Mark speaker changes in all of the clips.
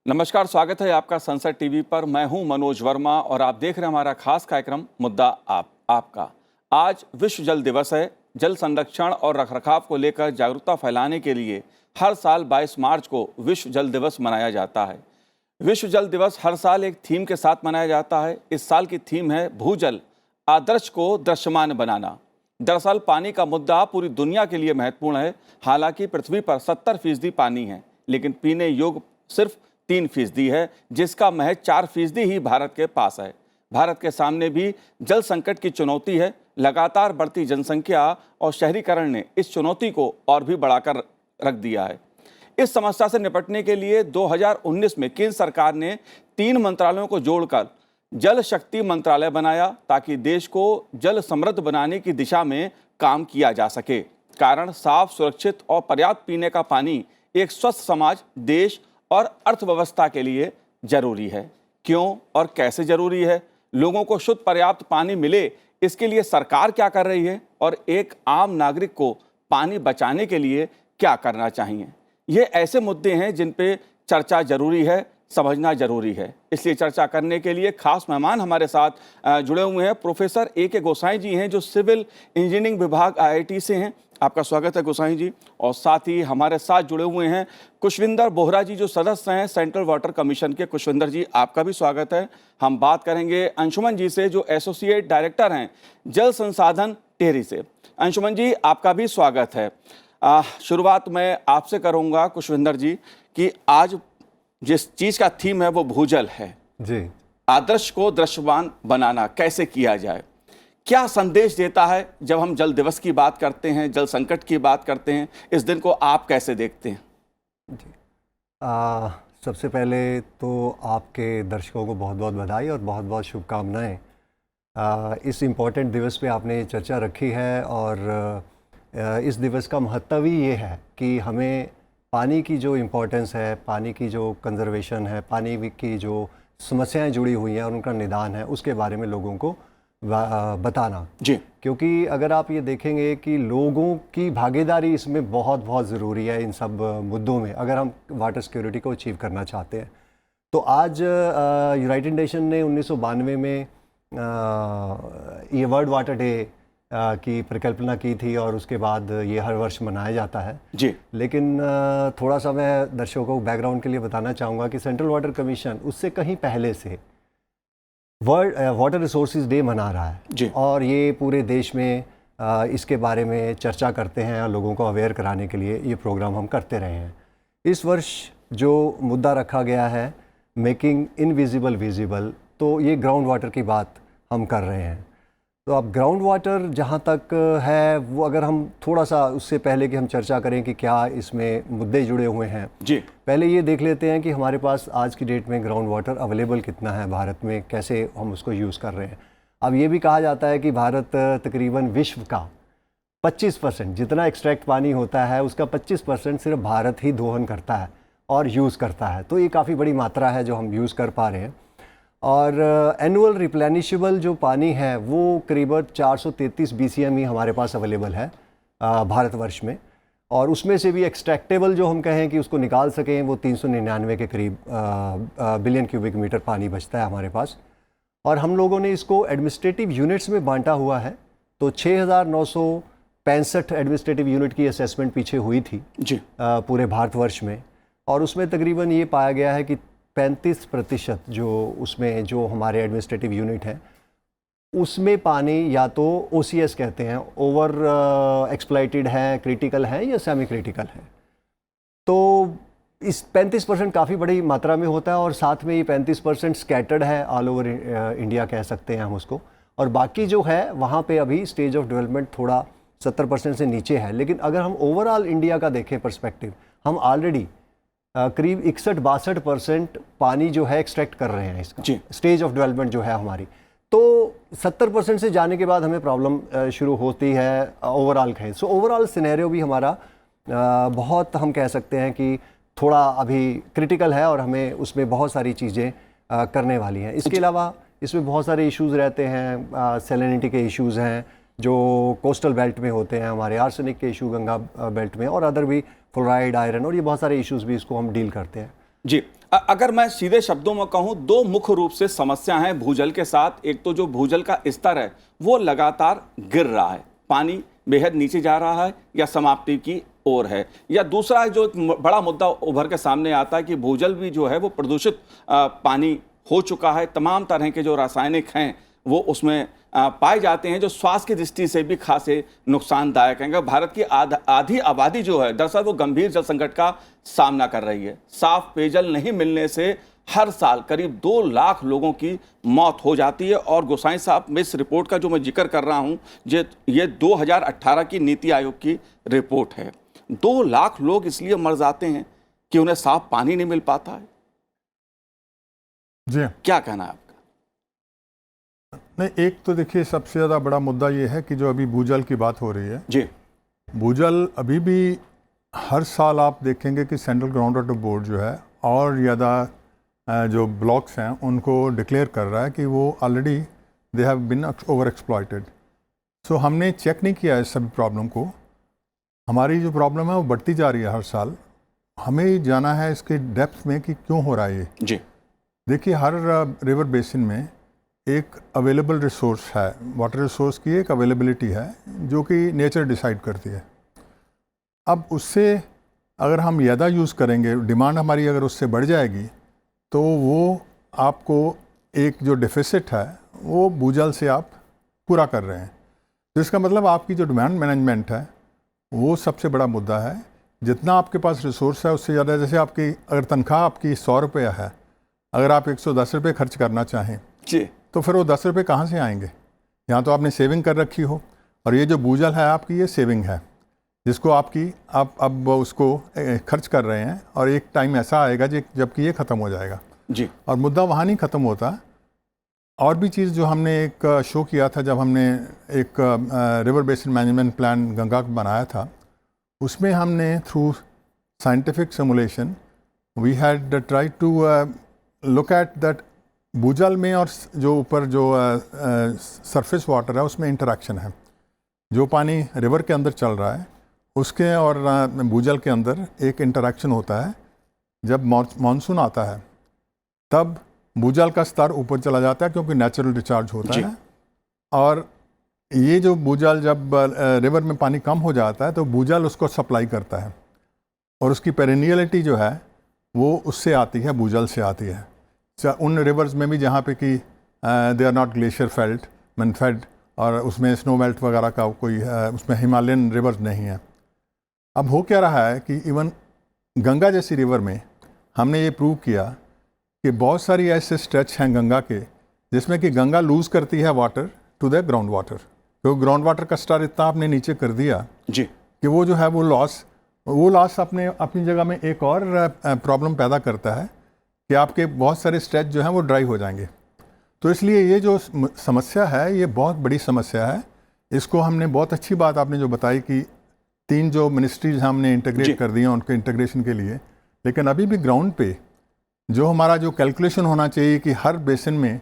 Speaker 1: नमस्कार, स्वागत है आपका संसद टीवी पर। मैं हूं मनोज वर्मा और आप देख रहे हैं हमारा खास कार्यक्रम मुद्दा आपका। आज विश्व जल दिवस है। जल संरक्षण और रखरखाव को लेकर जागरूकता फैलाने के लिए हर साल 22 मार्च को विश्व जल दिवस मनाया जाता है। विश्व जल दिवस हर साल एक थीम के साथ मनाया जाता है। इस साल की थीम है भूजल, आदर्श को दृश्यमान बनाना। दरअसल पानी का मुद्दा पूरी दुनिया के लिए महत्वपूर्ण है। हालांकि पृथ्वी पर 70% पानी है, लेकिन पीने योग्य सिर्फ 3% है, जिसका महज 4% ही भारत के पास है। भारत के सामने भी जल संकट की चुनौती है। लगातार बढ़ती जनसंख्या और शहरीकरण ने इस चुनौती को और भी बढ़ाकर रख दिया है। इस समस्या से निपटने के लिए 2019 में केंद्र सरकार ने 3 मंत्रालयों को जोड़कर जल शक्ति मंत्रालय बनाया, ताकि देश को जल समृद्ध बनाने की दिशा में काम किया जा सके। कारण साफ, सुरक्षित और पर्याप्त पीने का पानी एक स्वस्थ समाज, देश और अर्थव्यवस्था के लिए जरूरी है। क्यों और कैसे जरूरी है? लोगों को शुद्ध पर्याप्त पानी मिले, इसके लिए सरकार क्या कर रही है और एक आम नागरिक को पानी बचाने के लिए क्या करना चाहिए? ये ऐसे मुद्दे हैं जिन पे चर्चा जरूरी है, समझना जरूरी है। इसलिए चर्चा करने के लिए खास मेहमान हमारे साथ जुड़े हुए हैं। Professor A K. गोसाई जी हैं, जो सिविल इंजीनियरिंग विभाग IIT से हैं। आपका स्वागत है गोसाई जी। और साथ ही हमारे साथ जुड़े हुए हैं कुशविंदर बोहरा जी, जो सदस्य हैं सेंट्रल वाटर कमीशन के। कुशविंदर जी, आपका भी स्वागत है। हम बात करेंगे अंशुमन जी से, जो एसोसिएट डायरेक्टर हैं जल संसाधन टिहरी से। अंशुमन जी, आपका भी स्वागत है। शुरुआत मैं आपसे करूंगा कुशविंदर जी, कि आज जिस चीज का थीम है वो भूजल है
Speaker 2: जी।
Speaker 1: आदर्श को दृश्यमान बनाना कैसे किया जाए? क्या संदेश देता है जब हम जल दिवस की बात करते हैं, जल संकट की बात करते हैं? इस दिन को आप कैसे देखते हैं?
Speaker 2: जी सबसे पहले तो आपके दर्शकों को बहुत बहुत बधाई और बहुत बहुत शुभकामनाएं। इस इम्पोर्टेंट दिवस पे आपने चर्चा रखी है और इस दिवस का महत्व ही ये है कि हमें पानी की जो इम्पोर्टेंस है, पानी की जो कंजर्वेशन है, पानी की जो समस्याएं जुड़ी हुई हैं और उनका निदान है, उसके बारे में लोगों को बताना
Speaker 1: जी।
Speaker 2: क्योंकि अगर आप ये देखेंगे कि लोगों की भागीदारी इसमें बहुत बहुत ज़रूरी है इन सब मुद्दों में, अगर हम वाटर सिक्योरिटी को अचीव करना चाहते हैं। तो आज यूनाइटेड नेशन ने 1992 में ये वर्ल्ड वाटर डे की परिकल्पना की थी और उसके बाद ये हर वर्ष मनाया जाता है
Speaker 1: जी।
Speaker 2: लेकिन थोड़ा सा मैं दर्शकों को बैकग्राउंड के लिए बताना चाहूँगा कि सेंट्रल वाटर कमीशन उससे कहीं पहले से वर्ल्ड वाटर रिसोर्सेज डे मना रहा है
Speaker 1: जी।
Speaker 2: और ये पूरे देश में इसके बारे में चर्चा करते हैं और लोगों को अवेयर कराने के लिए ये प्रोग्राम हम करते रहे हैं। इस वर्ष जो मुद्दा रखा गया है मेकिंग इनविजिबल विजिबल, तो ये ग्राउंड वाटर की बात हम कर रहे हैं। तो अब ग्राउंड वाटर जहाँ तक है वो, अगर हम थोड़ा सा उससे पहले कि हम चर्चा करें कि क्या इसमें मुद्दे जुड़े हुए हैं,
Speaker 1: जी,
Speaker 2: पहले ये देख लेते हैं कि हमारे पास आज की डेट में ग्राउंड वाटर अवेलेबल कितना है भारत में, कैसे हम उसको यूज़ कर रहे हैं। अब ये भी कहा जाता है कि भारत तकरीबन विश्व का 25% जितना एक्सट्रैक्ट पानी होता है उसका 25% सिर्फ भारत ही दोहन करता है और यूज़ करता है। तो ये काफ़ी बड़ी मात्रा है जो हम यूज़ कर पा रहे हैं। और एनुअल रिप्लेनिशेबल जो पानी है वो करीबन 433 BCM ही हमारे पास अवेलेबल है भारतवर्ष में, और उसमें से भी एक्सट्रैक्टेबल जो हम कहें कि उसको निकाल सकें वो 399 के करीब बिलियन क्यूबिक मीटर पानी बचता है हमारे पास। और हम लोगों ने इसको एडमिनिस्ट्रेटिव यूनिट्स में बांटा हुआ है। तो 6,965 एडमिनिस्ट्रेटिव यूनिट की असेसमेंट पीछे हुई थी
Speaker 1: जी,
Speaker 2: पूरे भारतवर्ष में, और उसमें तकरीबन ये पाया गया है कि 35% जो उसमें जो हमारे एडमिनिस्ट्रेटिव यूनिट है उसमें पानी या तो OCS कहते हैं, ओवर एक्सप्लॉइटेड है, क्रिटिकल है या सेमी क्रिटिकल है। तो इस 35% काफ़ी बड़ी मात्रा में होता है और साथ में ये 35% स्कैटर्ड है ऑल ओवर इंडिया कह सकते हैं हम उसको, और बाकी जो है वहाँ पे अभी स्टेज ऑफ डेवलपमेंट थोड़ा 70% से नीचे है। लेकिन अगर हम ओवरऑल इंडिया का देखें पर्सपेक्टिव, हम ऑलरेडी करीब 61-62% पानी जो है एक्सट्रैक्ट कर रहे हैं इसका स्टेज ऑफ डेवलपमेंट जो है हमारी। तो 70% से जाने के बाद हमें प्रॉब्लम शुरू होती है ओवरऑल कहें। सो ओवरऑल सिनेरियो भी हमारा बहुत हम कह सकते हैं कि थोड़ा अभी क्रिटिकल है और हमें उसमें बहुत सारी चीज़ें करने वाली हैं। इसके अलावा इसमें बहुत सारे इश्यूज़ रहते हैं, सैलिनिटी के इश्यूज़ हैं जो कोस्टल बेल्ट में होते हैं, हमारे आर्सेनिक के इशू गंगा बेल्ट में, और अदर भी फ्लोराइड, आयरन और ये बहुत सारे इश्यूज़ भी इसको हम डील करते हैं।
Speaker 1: जी। अगर मैं सीधे शब्दों में कहूं, दो मुख्य रूप से समस्या है भूजल के साथ। एक तो जो भूजल का स्तर है वो लगातार गिर रहा है, पानी बेहद नीचे जा रहा है या समाप्ति की ओर है, या दूसरा जो एक बड़ा मुद्दा उभर के सामने आता है कि भूजल भी जो है वो प्रदूषित पानी हो चुका है। तमाम तरह के जो रासायनिक हैं वो उसमें पाए जाते हैं, जो स्वास्थ्य की दृष्टि से भी खासे नुकसानदायक हैं। भारत की आधी आबादी जो है दरअसल वो गंभीर जल संकट का सामना कर रही है। साफ पेयजल नहीं मिलने से हर साल करीब 2 लाख लोगों की मौत हो जाती है। और गोसाई साहब, मैं इस रिपोर्ट का जो मैं जिक्र कर रहा हूं, ये 2018 की नीति आयोग की रिपोर्ट है। 2 लाख लोग इसलिए मर जाते हैं कि उन्हें साफ पानी नहीं मिल पाता है।
Speaker 3: जी,
Speaker 1: क्या कहना है आपका?
Speaker 3: नहीं, एक तो देखिए सबसे ज़्यादा बड़ा मुद्दा ये है कि जो अभी भूजल की बात हो रही है
Speaker 1: जी,
Speaker 3: भूजल अभी भी हर साल आप देखेंगे कि सेंट्रल ग्राउंड वाटर बोर्ड जो है और ज़्यादा जो ब्लॉक्स हैं उनको डिक्लेयर कर रहा है कि वो already they have been over exploited. So हमने चेक नहीं किया इस सभी प्रॉब्लम को। हमारी जो प्रॉब्लम है वो बढ़ती जा रही है हर साल। हमें जाना है इसके डेप्थ में कि क्यों हो रहा है ये।
Speaker 1: जी,
Speaker 3: देखिए, हर रिवर बेसिन में एक अवेलेबल रिसोर्स है, वाटर रिसोर्स की एक अवेलेबिलिटी है जो कि नेचर डिसाइड करती है। अब उससे अगर हम ज़्यादा यूज़ करेंगे, डिमांड हमारी अगर उससे बढ़ जाएगी, तो वो आपको एक जो डेफिसिट है वो भूजल से आप पूरा कर रहे हैं। तो इसका मतलब आपकी जो डिमांड मैनेजमेंट है वो सबसे बड़ा मुद्दा है। जितना आपके पास रिसोर्स है उससे ज़्यादा, जैसे आपकी अगर तनख्वाह आपकी 100 रुपया है, अगर आप 110 रुपये खर्च करना चाहें
Speaker 1: जी,
Speaker 3: तो फिर वो 10 रुपये कहाँ से आएंगे? यहाँ तो आपने सेविंग कर रखी हो, और ये जो भूजल है आपकी ये सेविंग है जिसको आप अब उसको खर्च कर रहे हैं, और एक टाइम ऐसा आएगा जबकि ये ख़त्म हो जाएगा।
Speaker 1: जी,
Speaker 3: और मुद्दा वहाँ नहीं ख़त्म होता। और भी चीज़ जो हमने एक शो किया था जब हमने एक river basin management plan Ganga का बनाया था, उसमें हमने through scientific simulation we had try to look at that भूजल में और जो ऊपर जो सरफेस वाटर है उसमें इंटरेक्शन है। जो पानी रिवर के अंदर चल रहा है उसके और भूजल के अंदर एक इंटरेक्शन होता है। जब मानसून आता है तब भूजल का स्तर ऊपर चला जाता है क्योंकि नेचुरल रिचार्ज होता है, और ये जो भूजल जब रिवर में पानी कम हो जाता है तो भूजल उसको सप्लाई करता है, और उसकी पेरिनियलिटी जो है वो उससे आती है, भूजल से आती है। उन रिवर्स में भी जहाँ पे कि they are not glacier felt fed, और उसमें स्नो मेल्ट वगैरह का कोई उसमें हिमालयन रिवर्स नहीं है। अब हो क्या रहा है कि इवन गंगा जैसी रिवर में हमने ये प्रूव किया कि बहुत सारी ऐसे स्ट्रेच हैं गंगा के जिसमें कि गंगा लूज़ करती है water to the ground water. तो ग्राउंड वाटर का स्तर इतना आपने नीचे कर दिया
Speaker 1: जी,
Speaker 3: कि वो जो है वो लॉस अपनी जगह में एक और प्रॉब्लम पैदा करता है कि आपके बहुत सारे स्ट्रेच जो हैं वो ड्राई हो जाएंगे। तो इसलिए ये जो समस्या है ये बहुत बड़ी समस्या है। इसको हमने बहुत अच्छी बात आपने जो बताई कि 3 जो मिनिस्ट्रीज हमने इंटीग्रेट कर दी हैं उनके इंटीग्रेशन के लिए, लेकिन अभी भी ग्राउंड पे जो हमारा जो कैलकुलेशन होना चाहिए कि हर बेसिन में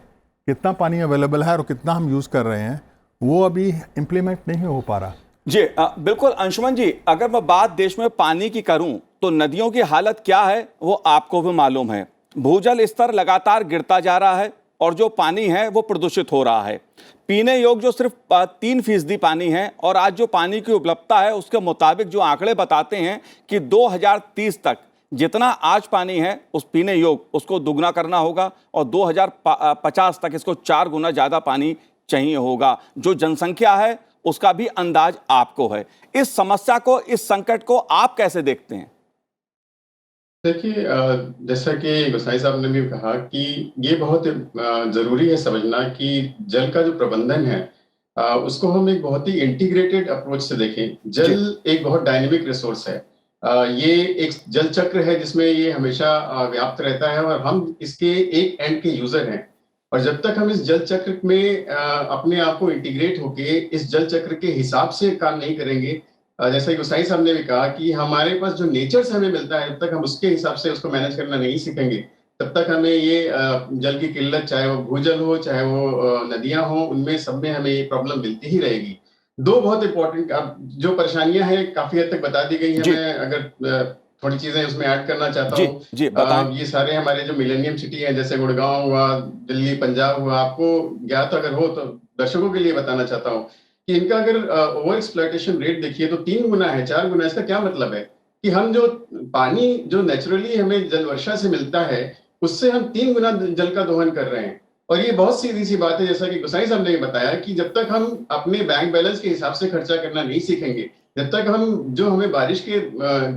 Speaker 3: कितना पानी अवेलेबल है और कितना हम यूज़ कर रहे हैं, वो अभी इम्प्लीमेंट नहीं हो पा रहा।
Speaker 1: जी, बिल्कुल अंशुमन जी, अगर मैं बात देश में पानी की करूं तो नदियों की हालत क्या है वो आपको भी मालूम है। भूजल स्तर लगातार गिरता जा रहा है और जो पानी है वो प्रदूषित हो रहा है। पीने योग्य जो सिर्फ 3% पानी है, और आज जो पानी की उपलब्धता है उसके मुताबिक जो आंकड़े बताते हैं कि 2030 तक जितना आज पानी है उस पीने योग्य उसको दुगना करना होगा, और 2050 तक इसको 4 गुना ज़्यादा पानी चाहिए होगा। जो जनसंख्या है उसका भी अंदाज आपको है। इस समस्या को, इस संकट को आप कैसे देखते हैं?
Speaker 4: देखिए, जैसा कि गोसाई साहब ने भी कहा कि ये बहुत जरूरी है समझना कि जल का जो प्रबंधन है उसको हम एक बहुत ही इंटीग्रेटेड अप्रोच से देखें। जल एक बहुत डायनेमिक रिसोर्स है। ये एक जल चक्र है जिसमें ये हमेशा व्याप्त रहता है, और हम इसके एक एंड के यूजर हैं। और जब तक हम इस जल चक्र में अपने आप को इंटीग्रेट होके इस जल चक्र के हिसाब से काम नहीं करेंगे, जैसा गोसाई साहब ने भी कहा कि हमारे पास जो नेचर से हमें मिलता है, जब तक हम उसके हिसाब से उसको मैनेज करना नहीं सीखेंगे, तब तक हमें ये जल की किल्लत, चाहे वो भूजल हो चाहे वो नदियां हो, उनमें सब में हमें ये प्रॉब्लम मिलती ही रहेगी। 2 बहुत इंपॉर्टेंट जो परेशानियां हैं काफी हद तक बता दी गई है। मैं अगर थोड़ी चीजें उसमें ऐड करना चाहता
Speaker 1: जी
Speaker 4: हूँ।
Speaker 1: जी बताएं।
Speaker 4: ये सारे हमारे जो मिलेनियम सिटी हैं, जैसे गुड़गांव हुआ, दिल्ली, पंजाब हुआ, आपको ज्ञात अगर हो तो दर्शकों के लिए बताना चाहता हूँ कि इनका अगर ओवर एक्सप्लॉयटेशन रेट देखिए तो 3 गुना है, 4 गुना। इसका क्या मतलब है कि हम जो पानी जो नेचुरली हमें जल वर्षा से मिलता है, उससे हम 3 गुना जल का दोहन कर रहे हैं। और ये बहुत सीधी सी बात है, जैसा कि गोसाई साहब ने बताया कि जब तक हम अपने बैंक बैलेंस के हिसाब से खर्चा करना नहीं सीखेंगे, जब तक हम जो हमें बारिश के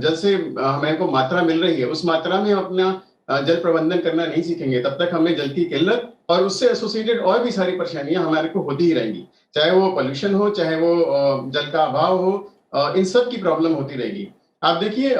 Speaker 4: जल से हमें को मात्रा मिल रही है, उस मात्रा में हम अपना जल प्रबंधन करना नहीं सीखेंगे, तब तक हमें जल की किल्लत और उससे एसोसिएटेड और भी सारी परेशानियां हमारे को होती ही रहेंगी। चाहे वो पोल्यूशन हो, चाहे वो जल का अभाव हो, इन सब की प्रॉब्लम होती रहेगी। आप देखिए,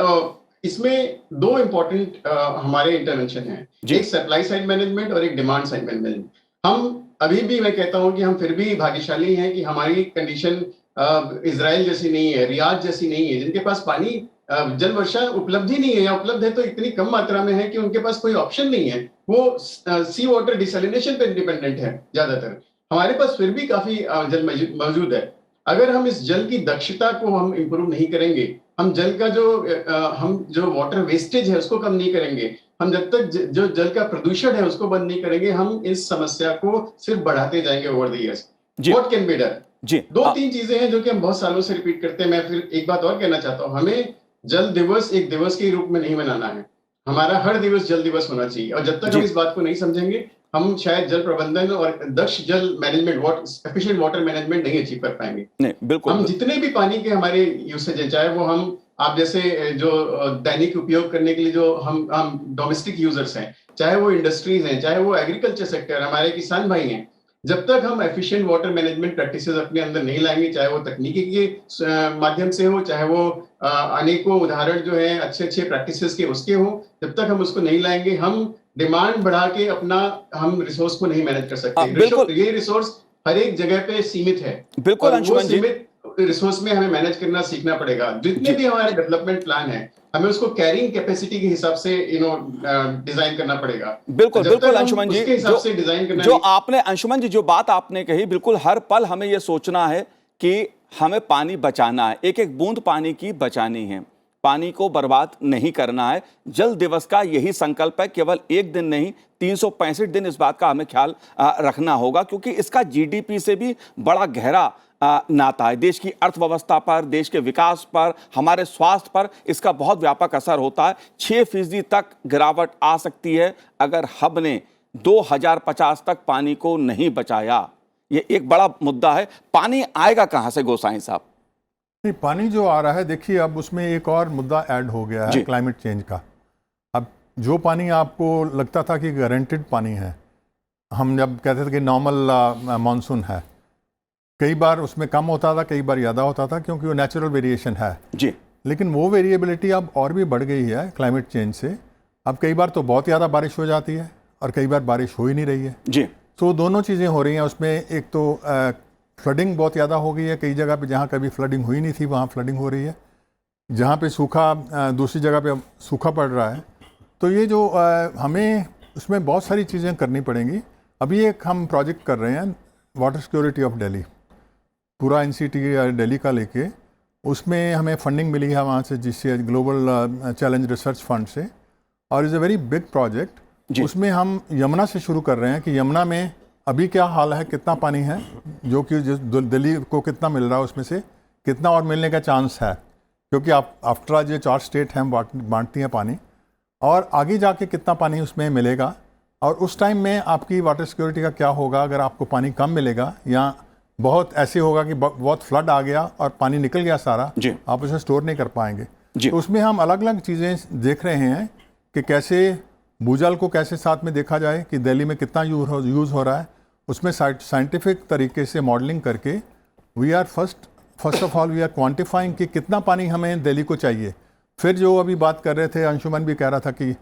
Speaker 4: इसमें 2 इंपॉर्टेंट हमारे इंटरवेंशन हैं, एक सप्लाई साइड मैनेजमेंट और एक डिमांड साइड मैनेजमेंट। हम अभी भी, मैं कहता हूं कि हम फिर भी भाग्यशाली हैं कि हमारी कंडीशन इजराइल जैसी नहीं है, रियाद जैसी नहीं है, जिनके पास पानी जल वर्षा उपलब्ध ही नहीं है, या उपलब्ध है तो इतनी कम मात्रा में है कि उनके पास कोई ऑप्शन नहीं है। वो सी वाटर डिसैलिनेशन पे डिपेंडेंट है ज्यादातर। हमारे पास फिर भी काफी जल मौजूद है। अगर हम इस जल की दक्षता को हम इंप्रूव नहीं करेंगे, हम जल का हम जो वाटर वेस्टेज है उसको कम नहीं करेंगे, हम जब तक जो जल का प्रदूषण है उसको बंद नहीं करेंगे, हम इस समस्या को सिर्फ बढ़ाते जाएंगे over the years. What can be done?
Speaker 1: जी
Speaker 4: 2-3 चीजें हैं जो कि हम बहुत सालों से रिपीट करते हैं। मैं फिर एक बात और कहना चाहता हूं, हमें जल दिवस एक दिवस के रूप में नहीं मनाना है, हमारा हर दिवस जल दिवस होना चाहिए। और जब तक हम इस बात को नहीं समझेंगे, हम शायद जल प्रबंधन और दक्ष जल मैनेजमेंट, एफिशिएंट वाटर मैनेजमेंट नहीं अचीव कर पाएंगे।
Speaker 1: नहीं बिल्कुल।
Speaker 4: हम जितने भी पानी के हमारे यूसेज है, चाहे वो हम आप जैसे जो दैनिक उपयोग करने के लिए जो हम डोमेस्टिक यूजर्स हैं, चाहे वो इंडस्ट्रीज हैं, चाहे वो एग्रीकल्चर सेक्टर, हमारे किसान भाई हैं, जब तक हम एफिशिएंट वाटर मैनेजमेंट प्रैक्टिसेस अपने अंदर नहीं लाएंगे, चाहे वो तकनीकी के माध्यम से हो, चाहे वो अनेकों उदाहरण जो है अच्छे प्रैक्टिसेस के उसके हो, जब तक हम उसको नहीं लाएंगे, हम डिमांड बढ़ा के अपना हम रिसोर्स को नहीं मैनेज कर सकते। ये रिसोर्स हर एक जगह पे सीमित है।
Speaker 1: बिल्कुल अंशुमन जी,
Speaker 4: रिसोर्स में हमें मैनेज करना सीखना पड़ेगा। जितने भी हमारे डेवलपमेंट प्लान है, हमें उसको कैरिंग कैपेसिटी के हिसाब से डिजाइन करना पड़ेगा।
Speaker 1: बिल्कुल बिल्कुल अंशुमन जी, जो आपने अंशुमन जी जो बात आपने कही, बिल्कुल हर पल हमें यह सोचना है कि हमें पानी बचाना है, एक एक बूंद पानी की बचानी है, पानी को बर्बाद नहीं करना है। जल दिवस का यही संकल्प है, केवल एक दिन नहीं 365 दिन इस बात का हमें ख्याल रखना होगा, क्योंकि इसका जीडीपी से भी बड़ा गहरा नाता है। देश की अर्थव्यवस्था पर, देश के विकास पर, हमारे स्वास्थ्य पर इसका बहुत व्यापक असर होता है। 6% तक गिरावट आ सकती है अगर हमने 2050 तक पानी को नहीं बचाया। ये एक बड़ा मुद्दा है। पानी आएगा कहां से गोसाई साहब?
Speaker 3: नहीं, पानी जो आ रहा है, देखिए अब उसमें एक और मुद्दा ऐड हो गया है, क्लाइमेट चेंज का। अब जो पानी आपको लगता था कि गारंटेड पानी है, हम जब कहते थे कि नॉर्मल मानसून है, कई बार उसमें कम होता था, कई बार ज़्यादा होता था, क्योंकि वो नेचुरल वेरिएशन है
Speaker 1: जी।
Speaker 3: लेकिन वो वेरिएबिलिटी अब और भी बढ़ गई है क्लाइमेट चेंज से। अब कई बार तो बहुत ज़्यादा बारिश हो जाती है और कई बार बारिश हो ही नहीं रही है
Speaker 1: जी।
Speaker 3: तो दोनों चीज़ें हो रही हैं उसमें। एक तो फ्लडिंग बहुत ज़्यादा हो गई है, कई जगह पे जहाँ कभी फ्लडिंग हुई नहीं थी वहाँ फ्लडिंग हो रही है, जहाँ पे सूखा, दूसरी जगह पे सूखा पड़ रहा है। तो ये जो हमें उसमें बहुत सारी चीज़ें करनी पड़ेंगी। अभी एक हम प्रोजेक्ट कर रहे हैं वाटर सिक्योरिटी ऑफ दिल्ली, पूरा एनसीटी दिल्ली का लेके, उसमें हमें फंडिंग मिली है वहाँ से, जिससे ग्लोबल चैलेंज रिसर्च फंड से, और is a very big project. उसमें हम यमुना से शुरू कर रहे हैं कि यमुना में अभी क्या हाल है, कितना पानी है, जो कि दिल्ली को कितना मिल रहा है, उसमें से कितना और मिलने का चांस है, क्योंकि आप आफ्टर जो 4 स्टेट हैं बांटती हैं पानी, और आगे जाके कितना पानी उसमें मिलेगा, और उस टाइम में आपकी वाटर सिक्योरिटी का क्या होगा अगर आपको पानी कम मिलेगा, या बहुत ऐसे होगा कि बहुत फ्लड आ गया और पानी निकल गया सारा, आप उसे स्टोर नहीं कर पाएंगे। तो उसमें हम अलग अलग चीज़ें देख रहे हैं कि कैसे भूजल को कैसे साथ में देखा जाए कि दिल्ली में कितना यूज़ हो रहा है, उसमें साइंटिफिक तरीके से मॉडलिंग करके we are first of all we are quantifying कि कितना पानी हमें दिल्ली को चाहिए। फिर जो अभी बात कर रहे थे, अंशुमन भी कह रहा था कि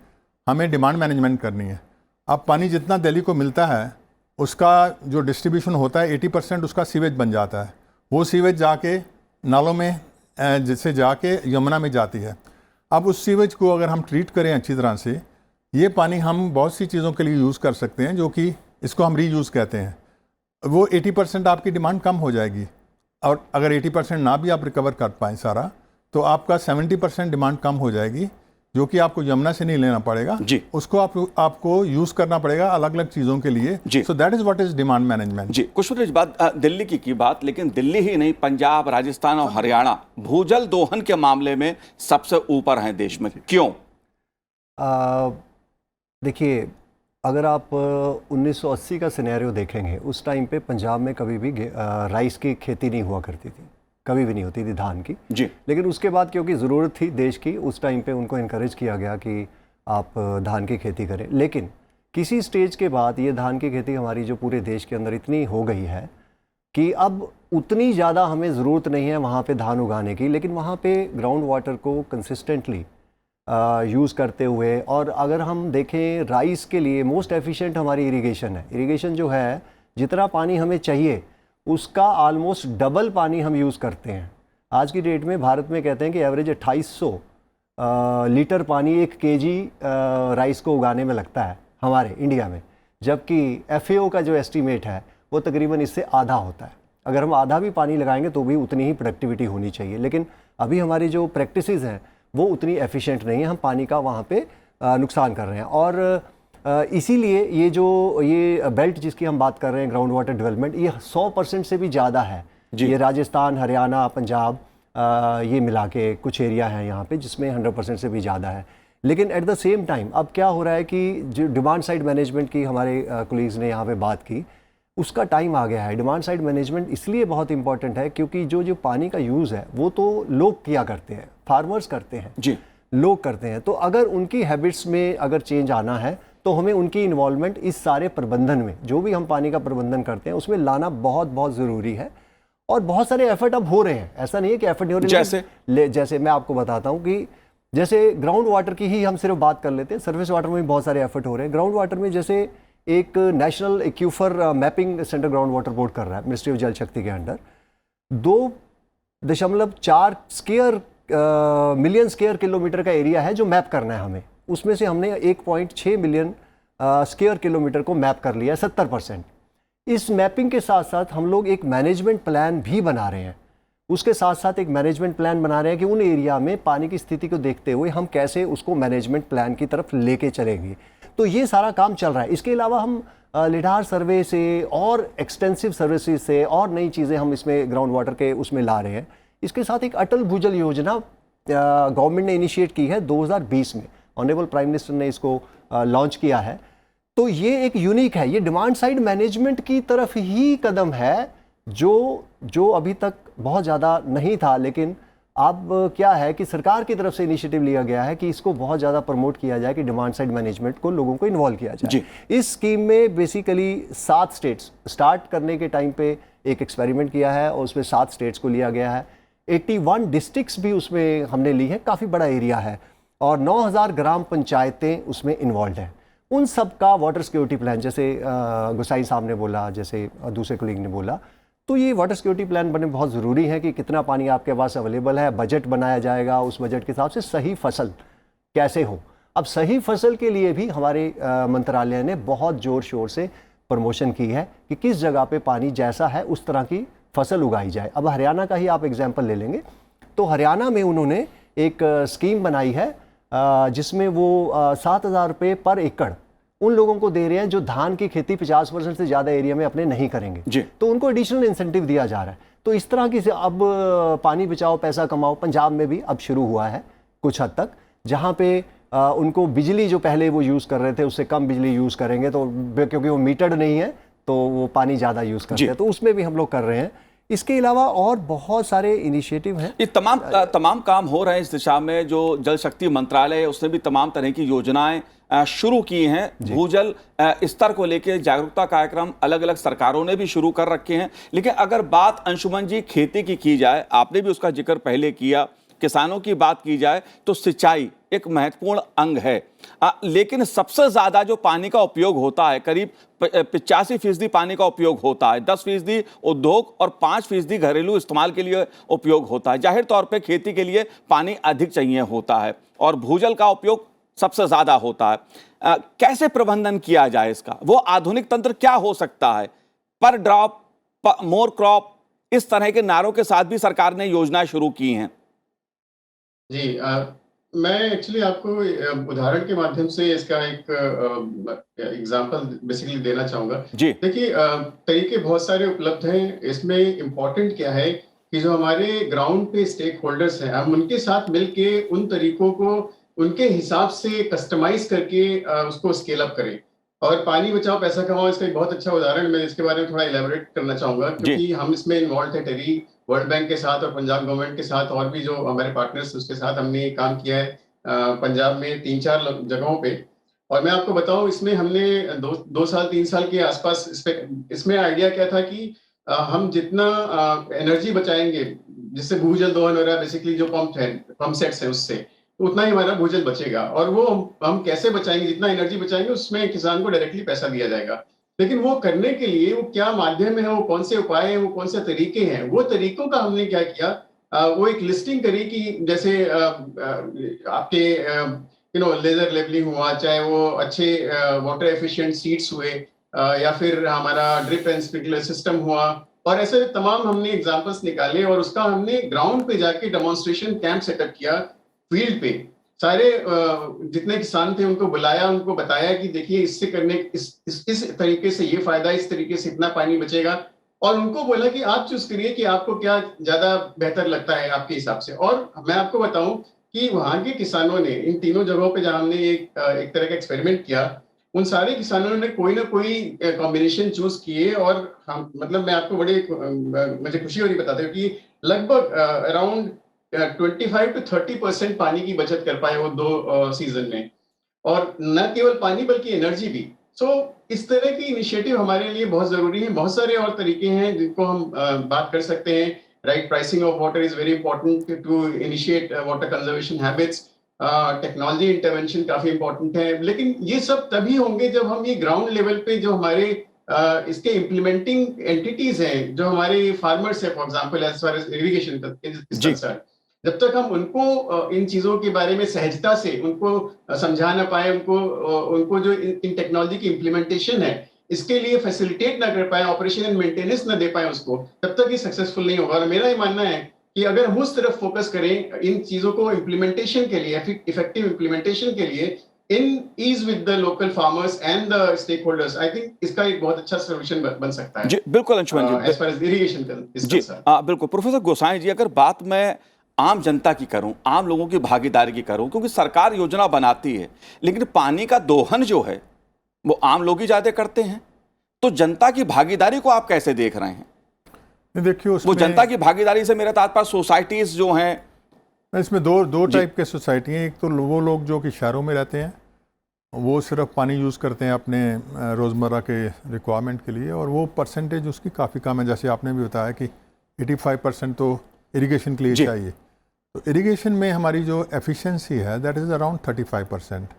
Speaker 3: हमें डिमांड मैनेजमेंट करनी है। अब पानी जितना दिल्ली को मिलता है उसका जो डिस्ट्रीब्यूशन होता है 80% उसका सीवेज बन जाता है, वो सीवेज जाके नालों में जिससे जाके यमुना में जाती है। अब उस सीवेज को अगर हम ट्रीट करें अच्छी तरह से, ये पानी हम बहुत सी चीज़ों के लिए यूज़ कर सकते हैं, जो कि इसको हम रीयूज़ कहते हैं। वो 80% आपकी डिमांड कम हो जाएगी, और अगर 80% ना भी आप रिकवर कर पाएँ सारा, तो आपका 70% डिमांड कम हो जाएगी, जो कि आपको यमुना से नहीं लेना पड़ेगा
Speaker 1: जी।
Speaker 3: उसको आपको यूज करना पड़ेगा अलग अलग चीजों के लिए।
Speaker 1: जी।
Speaker 3: So that is what is demand management.
Speaker 1: जी, कुछ मिनट बात दिल्ली की बात, लेकिन दिल्ली ही नहीं, पंजाब, राजस्थान और हरियाणा भूजल दोहन के मामले में सबसे ऊपर हैं देश में, क्यों?
Speaker 2: देखिए, अगर आप 1980 का सिनेरियो देखेंगे, उस टाइम पे पंजाब में कभी भी राइस की खेती नहीं हुआ करती थी, कभी भी नहीं होती थी धान की।
Speaker 1: जी।
Speaker 2: लेकिन उसके बाद क्योंकि ज़रूरत थी देश की, उस टाइम पे उनको इनकरेज किया गया कि आप धान की खेती करें। लेकिन किसी स्टेज के बाद ये धान की खेती हमारी जो पूरे देश के अंदर इतनी हो गई है कि अब उतनी ज़्यादा हमें ज़रूरत नहीं है वहाँ पे धान उगाने की, लेकिन वहाँ पे ग्राउंड वाटर को कंसिस्टेंटली यूज़ करते हुए, और अगर हम देखें राइस के लिए मोस्ट एफिशिएंट हमारी इरिगेशन है। इरिगेशन जो है, जितना पानी हमें चाहिए उसका ऑलमोस्ट डबल पानी हम यूज़ करते हैं। आज की डेट में भारत में कहते हैं कि एवरेज 2800 लीटर पानी 1 केजी राइस को उगाने में लगता है हमारे इंडिया में, जबकि FAO का जो एस्टीमेट है वो तकरीबन इससे आधा होता है। अगर हम आधा भी पानी लगाएंगे तो भी उतनी ही प्रोडक्टिविटी होनी चाहिए, लेकिन अभी हमारी जो प्रैक्टिसेस हैं वो उतनी एफिशिएंट नहीं है, हम पानी का वहाँ पे नुकसान कर रहे हैं। और इसीलिए ये बेल्ट जिसकी हम बात कर रहे हैं, ग्राउंड वाटर डेवलपमेंट, ये 100% से भी ज़्यादा है। ये राजस्थान, हरियाणा, पंजाब, ये मिला के कुछ एरिया हैं यहाँ पे जिसमें 100% से भी ज़्यादा है। लेकिन एट द सेम टाइम अब क्या हो रहा है कि जो डिमांड साइड मैनेजमेंट की हमारे कोलीग्स ने यहाँ पे बात की, उसका टाइम आ गया है। डिमांड साइड मैनेजमेंट इसलिए बहुत इंपॉर्टेंट है क्योंकि जो पानी का यूज़ है वो तो लोग किया करते हैं, फार्मर्स करते हैं
Speaker 1: जी,
Speaker 2: लोग करते हैं। तो अगर उनकी हैबिट्स में अगर चेंज आना है तो हमें उनकी इन्वॉल्वमेंट इस सारे प्रबंधन में, जो भी हम पानी का प्रबंधन करते हैं उसमें लाना बहुत बहुत ज़रूरी है। और बहुत सारे एफर्ट अब हो रहे हैं, ऐसा नहीं है कि एफर्ट नहीं हो रहे। जैसे मैं आपको बताता हूँ कि जैसे ग्राउंड वाटर की ही हम सिर्फ बात कर लेते हैं, सर्फेस वाटर में भी बहुत सारे एफर्ट हो रहे हैं। ग्राउंड वाटर में जैसे एक national aquifer mapping centre ground water board कर रहा है मिनिस्ट्री ऑफ जल शक्ति के अंडर, 2.4 मिलियन स्क्वायर किलोमीटर का एरिया है जो मैप करना है हमें। उसमें से हमने 1.6 मिलियन स्क्वायर किलोमीटर को मैप कर लिया, 70%। इस मैपिंग के साथ साथ हम लोग एक मैनेजमेंट प्लान भी बना रहे हैं। उसके साथ साथ एक मैनेजमेंट प्लान बना रहे हैं कि उन एरिया में पानी की स्थिति को देखते हुए हम कैसे उसको मैनेजमेंट प्लान की तरफ लेके चलेंगे। तो ये सारा काम चल रहा है। इसके अलावा हम लिडार सर्वे से और एक्सटेंसिव सर्विसेज से और नई चीज़ें हम इसमें ग्राउंड वाटर के उसमें ला रहे हैं। इसके साथ एक अटल भूजल योजना गवर्नमेंट ने इनिशिएट की है 2020 में, ऑनरेबल प्राइम मिनिस्टर ने इसको लॉन्च किया है। तो ये एक यूनिक है, ये डिमांड साइड मैनेजमेंट की तरफ ही कदम है जो अभी तक बहुत ज़्यादा नहीं था, लेकिन अब क्या है कि सरकार की तरफ से इनिशिएटिव लिया गया है कि इसको बहुत ज़्यादा प्रमोट किया जाए कि डिमांड साइड मैनेजमेंट को लोगों को इन्वॉल्व किया जाए। इस स्कीम में बेसिकली 7 स्टेट्स स्टार्ट करने के टाइम पे एक एक्सपेरिमेंट किया है और उसमें 7 स्टेट्स को लिया गया है। 81 डिस्ट्रिक्ट्स भी उसमें हमने ली है, काफ़ी बड़ा एरिया है, और 9000 ग्राम पंचायतें उसमें इन्वॉल्व हैं। उन सब का वाटर सिक्योरिटी प्लान, जैसे गुसाई साहब ने बोला, जैसे दूसरे कलीग ने बोला, तो ये वाटर सिक्योरिटी प्लान बने बहुत ज़रूरी है कि कितना पानी आपके पास अवेलेबल है, बजट बनाया जाएगा, उस बजट के हिसाब से सही फसल कैसे हो। अब सही फसल के लिए भी हमारे मंत्रालय ने बहुत ज़ोर शोर से प्रमोशन की है कि किस जगह पे पानी जैसा है उस तरह की फसल उगाई जाए। अब हरियाणा का ही आप एग्जाम्पल ले लेंगे तो हरियाणा में उन्होंने एक स्कीम बनाई है जिसमें वो 7,000 रुपये पर एकड़ उन लोगों को दे रहे हैं जो धान की खेती 50% से ज़्यादा एरिया में अपने नहीं करेंगे, तो उनको एडिशनल इंसेंटिव दिया जा रहा है। तो इस तरह की अब पानी बचाओ पैसा कमाओ पंजाब में भी अब शुरू हुआ है कुछ हद तक, जहाँ पे उनको बिजली जो पहले वो यूज़ कर रहे थे उससे कम बिजली यूज़ करेंगे, तो क्योंकि वो मीटर्ड नहीं है तो वो पानी ज़्यादा यूज़ करते हैं, तो उसमें भी हम लोग कर रहे हैं। इसके अलावा और बहुत सारे इनिशिएटिव हैं।
Speaker 1: ये तमाम काम हो रहे हैं इस दिशा में। जो जल शक्ति मंत्रालय है उसने भी तमाम तरह की योजनाएं शुरू की हैं। भूजल स्तर को लेकर जागरूकता कार्यक्रम अलग अलग सरकारों ने भी शुरू कर रखे हैं। लेकिन अगर बात अंशुमन जी खेती की जाए, आपने भी उसका जिक्र पहले किया, किसानों की बात की जाए तो सिंचाई एक महत्वपूर्ण अंग है। लेकिन सबसे ज्यादा जो पानी का उपयोग होता है, करीब 85% पानी का उपयोग होता है, 10% उद्योग और 5% घरेलू इस्तेमाल के लिए उपयोग होता है। जाहिर तौर पे खेती के लिए पानी अधिक चाहिए होता है और भूजल का उपयोग सबसे ज्यादा होता है। कैसे प्रबंधन किया जाए इसका? वो आधुनिक तंत्र क्या हो सकता है? पर ड्रॉप मोर क्रॉप, इस तरह के नारों के साथ भी सरकार ने योजनाएं शुरू की हैं।
Speaker 4: जी, मैं एक्चुअली आपको उदाहरण के माध्यम से इसका एक एग्जांपल बेसिकली देना चाहूंगा।
Speaker 1: जी
Speaker 4: देखिए, तरीके बहुत सारे उपलब्ध हैं। इसमें इम्पोर्टेंट क्या है कि जो हमारे ग्राउंड पे स्टेक होल्डर्स हैं, हम उनके साथ मिलके उन तरीकों को उनके हिसाब से कस्टमाइज करके उसको स्केल अप करें। और पानी बचाओ पैसा कमाओ, इसका एक बहुत अच्छा उदाहरण मैं इसके बारे में थोड़ा इलेबोरेट करना चाहूंगा, क्योंकि हम इसमें इन्वॉल्व थे। टेरी वर्ल्ड बैंक के साथ और पंजाब गवर्नमेंट के साथ और भी जो हमारे पार्टनर्स उसके साथ हमने काम किया है पंजाब में 3-4 जगहों पे। और मैं आपको बताऊं, इसमें हमने 2 साल 3 साल के आसपास इसमें आइडिया क्या था कि हम जितना एनर्जी बचाएंगे, जिससे भूजल दोहन हो रहा है, बेसिकली जो पंप सेट्स है उससे, तो उतना ही हमारा भूजल बचेगा। और वो हम कैसे बचाएंगे, जितना एनर्जी बचाएंगे उसमें किसान को डायरेक्टली पैसा दिया जाएगा। लेकिन वो करने के लिए वो क्या माध्यम है, वो कौन से उपाय हैं, वो कौन से तरीके हैं, वो तरीकों का हमने क्या किया, वो एक लिस्टिंग करी कि जैसे आपके लेजर लेबलिंग हुआ, चाहे वो अच्छे वाटर एफिशिएंट सीड्स हुए, या फिर हमारा ड्रिप एंड स्प्रिंकलर सिस्टम हुआ, और ऐसे तमाम हमने एग्जांपल्स निकाले और उसका हमने ग्राउंड पे जाके डेमोन्स्ट्रेशन कैंप सेटअप किया। फील्ड पे सारे जितने किसान थे उनको बुलाया, उनको बताया कि देखिए इससे करने इस तरीके से ये फायदा, इस तरीके से इतना पानी बचेगा, और उनको बोला कि आप चूज करिए कि आपको क्या ज्यादा बेहतर लगता है आपके हिसाब से। और मैं आपको बताऊं कि वहां के किसानों ने इन तीनों जगहों पे जहां हमने एक तरह का एक्सपेरिमेंट किया, उन सारे किसानों ने कोई ना कोई कॉम्बिनेशन चूज किए। और हम मतलब मैं आपको मुझे खुशी हो रही बताते हुए कि लगभग अराउंड 25 to 30% पानी की बचत कर पाए वो 2 सीजन में। और न केवल पानी बल्कि एनर्जी भी। सो इस तरह की इनिशिएटिव हमारे लिए बहुत जरूरी है। बहुत सारे और तरीके हैं जिनको हम बात कर सकते हैं। Right pricing of water is very important to initiate water conservation habits. Technology intervention काफी इंपॉर्टेंट है। लेकिन ये सब तभी होंगे जब हम ये ग्राउंड लेवल पे जो हमारे इसके इम्प्लीमेंटिंग एंटिटीज हैं, जो हमारे फार्मर्स है, for example as far as irrigation is concerned, जब तक हम उनको इन चीजों के बारे में सहजता से उनको समझा ना पाए, उनको जो इन टेक्नोलॉजी की इम्प्लीमेंटेशन है इसके लिए फैसिलिटेट ना कर पाए, ऑपरेशन एंड मेंटेनेंस ना दे पाए उसको, तब तक ये सक्सेसफुल नहीं होगा। और मेरा ये मानना है कि अगर हम उस तरफ फोकस करें इन चीजों को इम्प्लीमेंटेशन के लिए, इफेक्टिव इम्प्लीमेंटेशन के लिए, in ease with the local farmers and the stakeholders, I think इसका एक बहुत अच्छा सोल्यूशन बन सकता है।
Speaker 1: जी बिल्कुल अंशुमन जी,
Speaker 4: एज फार एज इरिगेशन
Speaker 1: जी बिल्कुल। प्रोफेसर गोसाई जी, अगर बात मैं आम जनता की करूं, आम लोगों की भागीदारी की करूं, क्योंकि सरकार योजना बनाती है लेकिन पानी का दोहन जो है वो आम लोग ही ज्यादा करते हैं, तो जनता की भागीदारी को आप कैसे देख रहे हैं?
Speaker 3: देखिए
Speaker 1: वो जनता की भागीदारी से मेरा तात्पर्य सोसाइटीज जो हैं,
Speaker 3: इसमें दो टाइप के सोसाइटी हैं। एक तो वो लोग जो कि शहरों में रहते हैं, वो सिर्फ पानी यूज़ करते हैं अपने रोज़मर्रा के रिक्वायरमेंट के लिए, और वो परसेंटेज उसकी काफ़ी कम है। जैसे आपने भी बताया कि 85% तो इरिगेशन के लिए चाहिए। तो इरिगेशन में हमारी जो एफिशिएंसी है दैट इज़ अराउंड 35%।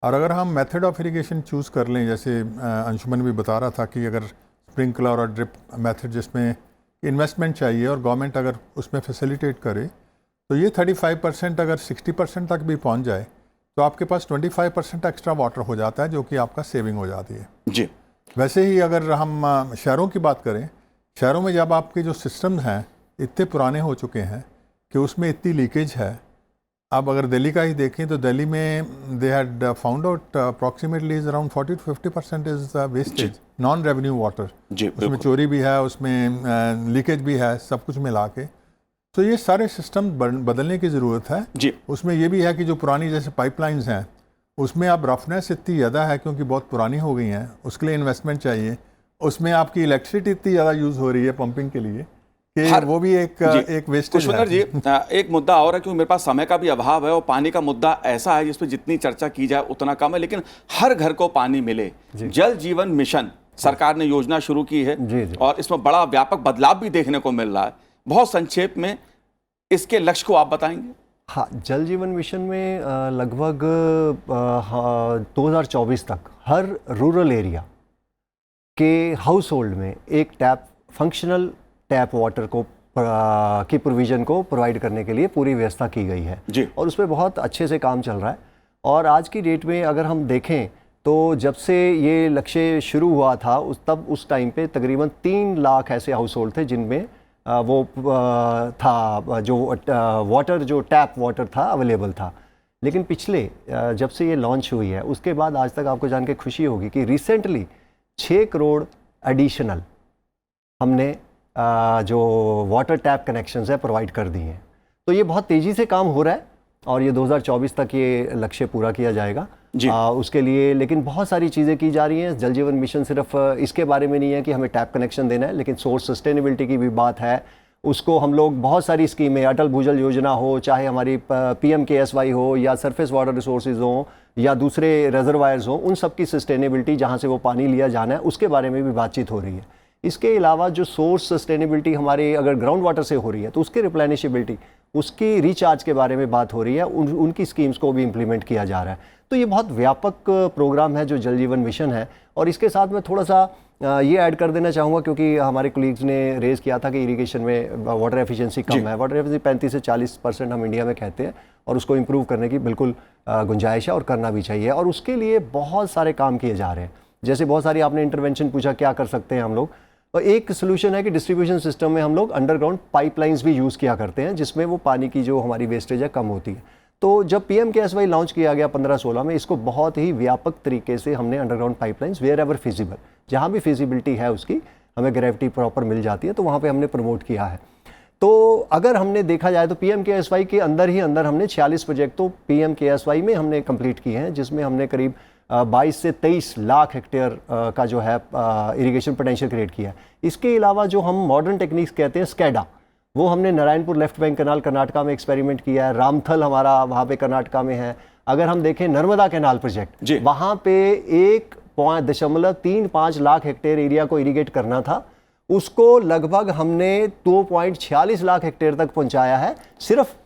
Speaker 3: और अगर हम मेथड ऑफ इरिगेशन चूज़ कर लें, जैसे अंशुमन भी बता रहा था कि अगर स्प्रिंकलर और ड्रिप मेथड जिसमें इन्वेस्टमेंट चाहिए और गवर्नमेंट अगर उसमें फैसिलिटेट करे, तो ये 35% अगर 60% तक भी पहुंच जाए तो आपके पास 25% एक्स्ट्रा वाटर हो जाता है, जो कि आपका सेविंग हो जाती है।
Speaker 1: जी
Speaker 3: वैसे ही अगर हम शहरों की बात करें, शहरों में जब आपके जो सिस्टम्स हैं इतने पुराने हो चुके हैं कि उसमें इतनी लीकेज है। अब अगर दिल्ली का ही देखें तो दिल्ली में they had found out approximately is around 40 to 50% is wastage, non revenue water. उसमें चोरी भी है, उसमें लीकेज भी है, सब कुछ मिला के। तो ये सारे सिस्टम बदलने की ज़रूरत है
Speaker 1: जी।
Speaker 3: उसमें ये भी है कि जो पुरानी जैसे पाइपलाइंस हैं उसमें अब रफनेस इतनी ज़्यादा है क्योंकि बहुत पुरानी हो गई हैं, उसके लिए इन्वेस्टमेंट चाहिए। उसमें आपकी इलेक्ट्रिसिटी इतनी ज़्यादा यूज़ हो रही है पंपिंग के लिए कि वो भी एक वेस्टेज है।
Speaker 1: जी एक मुद्दा और है, क्योंकि मेरे पास समय का भी अभाव है और पानी का मुद्दा ऐसा है जिस पर जितनी चर्चा की जाए उतना कम है, लेकिन हर घर को पानी मिले, जल जीवन मिशन सरकार ने योजना शुरू की है और इसमें बड़ा व्यापक बदलाव भी देखने को मिल रहा है। बहुत संक्षेप में इसके लक्ष्य को आप बताएंगे?
Speaker 2: हाँ, जल जीवन मिशन में लगभग 2024 तक हर रूरल एरिया के हाउस होल्ड में एक फंक्शनल टैप वाटर को की प्रोविज़न को प्रोवाइड करने के लिए पूरी व्यवस्था की गई है
Speaker 1: जी।
Speaker 2: और उस पर बहुत अच्छे से काम चल रहा है। और आज की डेट में अगर हम देखें तो जब से ये लक्ष्य शुरू हुआ था उस टाइम पे तकरीबन 3 लाख ऐसे हाउस होल्ड थे जिनमें वो था जो वाटर जो टैप वाटर था अवेलेबल था। लेकिन पिछले जब से ये लॉन्च हुई है उसके बाद आज तक आपको जान के खुशी होगी कि रिसेंटली 6 करोड़ एडिशनल हमने जो वाटर टैप कनेक्शंस है प्रोवाइड कर दिए हैं। तो ये बहुत तेज़ी से काम हो रहा है और ये 2024 तक ये लक्ष्य पूरा किया जाएगा
Speaker 1: जी।
Speaker 2: उसके लिए लेकिन बहुत सारी चीज़ें की जा रही हैं। जल जीवन मिशन सिर्फ इसके बारे में नहीं है कि हमें टैप कनेक्शन देना है, लेकिन सोर्स सस्टेनेबिलिटी की भी बात है। उसको हम लोग बहुत सारी स्कीमें, अटल भूजल योजना हो, चाहे हमारी PMKSY हो या सरफेस वाटर रिसोर्सेज हो या दूसरे रिजर्वायर्स हो, उन सब की सस्टेनेबिलिटी जहाँ से वो पानी लिया जाना है उसके बारे में भी बातचीत हो रही है। इसके अलावा जो सोर्स सस्टेनेबिलिटी हमारे अगर ग्राउंड वाटर से हो रही है तो उसकी रिप्लेनिशेबिलिटी, उसकी रिचार्ज के बारे में बात हो रही है, उनकी स्कीम्स को भी इम्प्लीमेंट किया जा रहा है। तो ये बहुत व्यापक प्रोग्राम है जो जल जीवन मिशन है। और इसके साथ मैं थोड़ा सा ये ऐड कर देना चाहूँगा क्योंकि हमारे कोलीग्स ने रेज़ किया था कि इरिगेशन में वाटर एफिशिएंसी कम है। वाटर एफिशिएंसी 35 से 40% हम इंडिया में कहते हैं और उसको इम्प्रूव करने की बिल्कुल गुंजाइश है और करना भी चाहिए। और उसके लिए बहुत सारे काम किए जा रहे हैं। जैसे बहुत सारी आपने इंटरवेंशन पूछा क्या कर सकते हैं हम लोग, तो एक सोल्यूशन है कि डिस्ट्रीब्यूशन सिस्टम में हम लोग अंडरग्राउंड पाइपलाइंस भी यूज़ किया करते हैं जिसमें वो पानी की जो हमारी वेस्टेज है कम होती है। तो जब PMKSY लॉन्च किया गया 15-16 में, इसको बहुत ही व्यापक तरीके से हमने underground pipelines wherever feasible, जहाँ भी फिजिबिलिटी है उसकी, हमें ग्रेविटी प्रॉपर मिल जाती है तो वहाँ पे हमने प्रमोट किया है। तो अगर हमने देखा जाए तो PMKSY के अंदर ही अंदर हमने 46 प्रोजेक्ट तो PMKSY में हमने कंप्लीट किए हैं, जिसमें हमने करीब 22 से 23 लाख हेक्टेयर का जो है इरिगेशन पोटेंशियल क्रिएट किया है। इसके अलावा जो हम मॉडर्न टेक्निक्स कहते हैं स्कैडा, वो हमने Narayanpur left bank canal Karnataka में एक्सपेरिमेंट किया है। रामथल हमारा वहाँ पे कर्नाटका में है। अगर हम देखें नर्मदा कैनाल प्रोजेक्ट, वहाँ पे 1.35 लाख हेक्टेयर एरिया को इरिगेट करना था, उसको लगभग हमने 2.46 लाख हेक्टेयर तक पहुँचाया है सिर्फ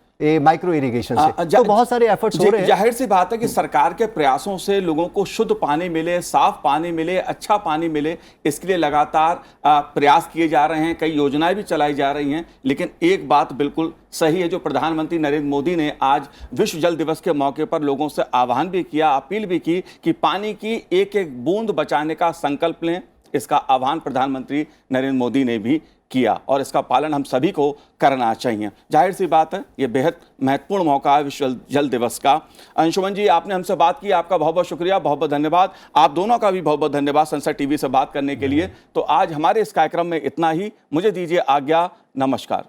Speaker 2: माइक्रो इरिगेशन से। तो बहुत सारे एफर्ट्स हो रहे हैं।
Speaker 1: जाहिर सी बात है कि सरकार के प्रयासों से लोगों को शुद्ध पानी मिले, साफ पानी मिले, अच्छा पानी मिले, इसके लिए लगातार प्रयास किए जा रहे हैं, कई योजनाएं भी चलाई जा रही हैं। लेकिन एक बात बिल्कुल सही है जो प्रधानमंत्री नरेंद्र मोदी ने आज विश्व जल दिवस के मौके पर लोगों से आह्वान भी किया, अपील भी की कि पानी की एक एक बूंद बचाने का संकल्प लें। इसका आह्वान प्रधानमंत्री नरेंद्र मोदी ने भी किया और इसका पालन हम सभी को करना चाहिए। जाहिर सी बात है ये बेहद महत्वपूर्ण मौका है विश्व जल दिवस का। अंशुमन जी, आपने हमसे बात की, आपका बहुत बहुत शुक्रिया, बहुत बहुत धन्यवाद। आप दोनों का भी बहुत बहुत धन्यवाद संसद टीवी से बात करने के लिए। तो आज हमारे इस कार्यक्रम में इतना ही। मुझे दीजिए आज्ञा, नमस्कार।